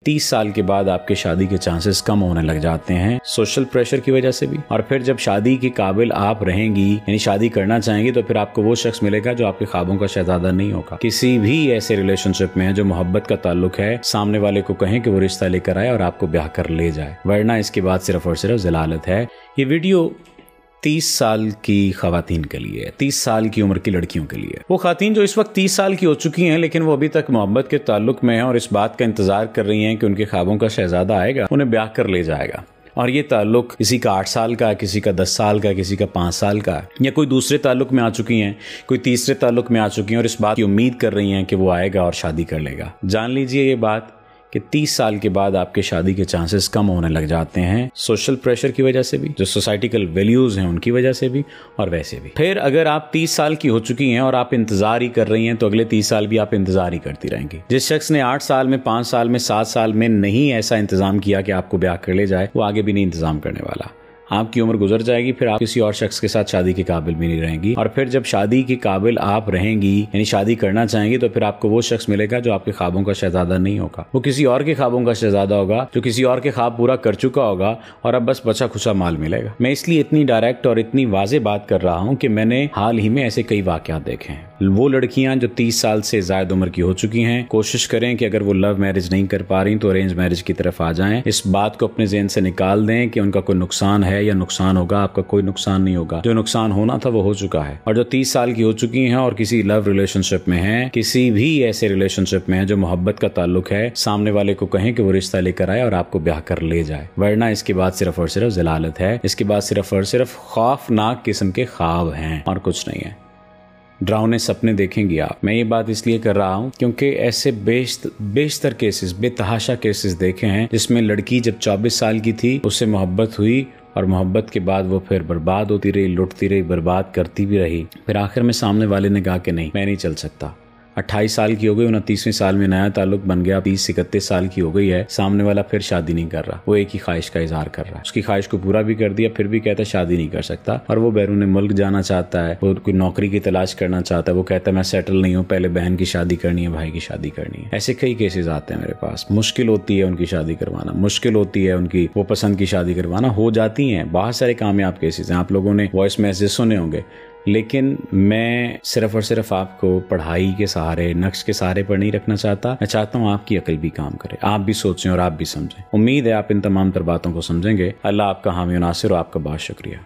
30 साल के बाद आपके शादी के चांसेस कम होने लग जाते हैं, सोशल प्रेशर की वजह से भी। और फिर जब शादी के काबिल आप रहेंगी, यानी शादी करना चाहेंगी, तो फिर आपको वो शख्स मिलेगा जो आपके ख्वाबों का शहजादा नहीं होगा। किसी भी ऐसे रिलेशनशिप में जो मोहब्बत का ताल्लुक है, सामने वाले को कहें कि वो रिश्ता लेकर आए और आपको ब्याह कर ले जाए, वरना इसके बाद सिर्फ और सिर्फ जलालत है। ये वीडियो 30 साल की खवातीन के लिए, 30 साल की उम्र की लड़कियों के लिए। वो खातीन जो इस वक्त 30 साल की हो चुकी हैं, लेकिन वो अभी तक मोहब्बत के ताल्लुक में हैं और इस बात का इंतजार कर रही हैं कि उनके ख्वाबों का शहजादा आएगा, उन्हें ब्याह कर ले जाएगा। और ये ताल्लुक किसी का 8 साल का, किसी का 10 साल का, किसी का 5 साल का, या कोई दूसरे ताल्लुक में आ चुकी हैं, कोई तीसरे ताल्लुक में आ चुकी हैं और इस बात की उम्मीद कर रही हैं कि वो आएगा और शादी कर लेगा। जान लीजिए ये बात कि 30 साल के बाद आपके शादी के चांसेस कम होने लग जाते हैं, सोशल प्रेशर की वजह से भी, जो सोसाइटिकल वैल्यूज हैं उनकी वजह से भी, और वैसे भी। फिर अगर आप 30 साल की हो चुकी हैं और आप इंतजार ही कर रही हैं, तो अगले 30 साल भी आप इंतजार ही करती रहेंगी। जिस शख्स ने 8 साल में, 5 साल में, 7 साल में नहीं ऐसा इंतजाम किया कि आपको ब्याह कर ले जाए, वो आगे भी नहीं इंतजाम करने वाला। आपकी उम्र गुजर जाएगी, फिर आप किसी और शख्स के साथ शादी के काबिल भी नहीं रहेंगी। और फिर जब शादी के काबिल आप रहेंगी, यानी शादी करना चाहेंगी, तो फिर आपको वो शख्स मिलेगा जो आपके ख्वाबों का शहजादा नहीं होगा। वो किसी और के ख्वाबों का शहजादा होगा, जो किसी और के ख्वाब पूरा कर चुका होगा और अब बस बचा खुचा माल मिलेगा। मैं इसलिए इतनी डायरेक्ट और इतनी वाज़ेह बात कर रहा हूँ कि मैंने हाल ही में ऐसे कई वाक़यात देखे हैं। वो लड़कियां जो 30 साल से ज़ायद उम्र की हो चुकी हैं, कोशिश करें कि अगर वो लव मैरिज नहीं कर पा रही तो अरेंज मैरिज की तरफ आ जाएं। इस बात को अपने ज़हन से निकाल दें कि उनका कोई नुकसान है या नुकसान होगा। आपका कोई नुकसान नहीं होगा, जो नुकसान होना था वो हो चुका है। और जो 30 साल की हो चुकी हैं और किसी लव रिलेशनशिप में हैं, किसी भी ऐसे रिलेशनशिप में है जो मोहब्बत का ताल्लुक है, सामने वाले को कहें कि वो रिश्ता लेकर आए और आपको ब्याह कर ले जाए, वरना इसके बाद सिर्फ और सिर्फ जलालत है। इसके बाद सिर्फ और सिर्फ खौफनाक किस्म के ख्वाब हैं और कुछ नहीं है। डरावने सपने देखेंगी आप। मैं ये बात इसलिए कर रहा हूँ क्योंकि ऐसे बेशतर केसेस, बेतहाशा केसेस देखे हैं जिसमें लड़की जब 24 साल की थी उससे मोहब्बत हुई और मोहब्बत के बाद वो फिर बर्बाद होती रही, लुटती रही, बर्बाद करती भी रही। फिर आखिर में सामने वाले ने कहा कि नहीं, मैं नहीं चल सकता। 28 साल की हो गई, 29वें साल में नया ताल्लुक बन गया, 30-31 साल की हो गई है, सामने वाला फिर शादी नहीं कर रहा, वो एक ही ख्वाहिश का इजहार कर रहा है। उसकी ख्वाहिश को पूरा भी कर दिया, फिर भी कहता है शादी नहीं कर सकता। और वो बैरून मुल्क जाना चाहता है, वो कोई नौकरी की तलाश करना चाहता है, वो कहता है मैं सेटल नहीं हूँ, पहले बहन की शादी करनी है, भाई की शादी करनी है। ऐसे कई केसेस आते हैं मेरे पास। मुश्किल होती है उनकी शादी करवाना, मुश्किल होती है उनकी वो पसंद की शादी करवाना। हो जाती हैं बहुत सारे कामयाब केसेस हैं, आप लोगों ने वॉइस मैसेज सुने होंगे। लेकिन मैं सिर्फ और सिर्फ आपको पढ़ाई के सहारे, नक्श के सहारे पर नहीं रखना चाहता। मैं चाहता हूँ आपकी अकल भी काम करे, आप भी सोचें और आप भी समझें। उम्मीद है आप इन तमाम तर बातों को समझेंगे। अल्लाह आपका हामी नासिर और आपका बहुत शुक्रिया।